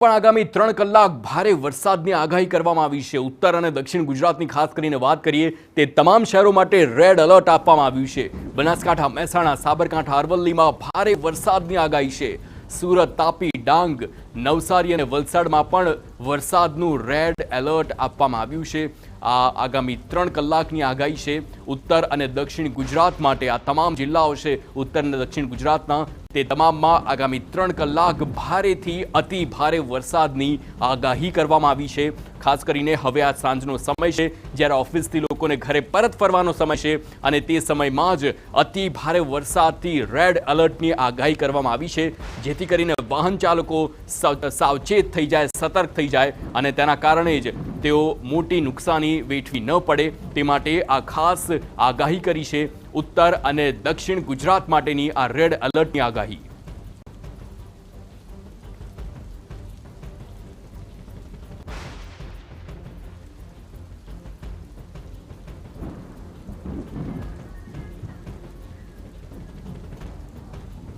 પણ આગામી 3 કલાક ભારે વરસાદની આગાહી કરવામાં આવી છે। ઉત્તર અને દક્ષિણ ગુજરાતની ખાસ કરીને વાત કરીએ તે તમામ શહેરો માટે રેડ એલર્ટ આપવામાં આવ્યું છે। બનાસકાંઠા, મહેસાણા, સાબરકાંઠા, અરવલ્લીમાં ભારે વરસાદની આગાહી છે। સુરત, તાપી, ડાંગ, નવસારી અને વલસાડમાં પણ વરસાદનું રેડ એલર્ટ આપવામાં આવ્યું છે। આ આગામી 3 કલાકની આગાહી છે। ઉત્તર અને દક્ષિણ ગુજરાત માટે આ તમામ જિલ્લાઓ છે ઉત્તર અને દક્ષિણ ગુજરાતના તે તમામમાં આગામી 3 કલાક ભારેથી અતિ ભારે વરસાદની આગાહી કરવામાં આવી છે। ખાસ કરીને હવે આ સાંજનો સમય છે જ્યારે ઓફિસથી લોકોને ઘરે પરત ફરવાનો સમય છે અને તે સમયમાં જ અતિ ભારે વરસાદથી રેડ એલર્ટની આગાહી કરવામાં આવી છે, જેથી કરીને વાહન ચાલકો સાવચેત થઈ જાય, સતર્ક થઈ જાય અને તેના કારણે જ તેઓ મોટી નુકસાની વેઠવી ન પડે તે માટે આ ખાસ આગાહી કરી છે। ઉત્તર અને દક્ષિણ ગુજરાત માટેની આ રેડ એલર્ટની આગાહી।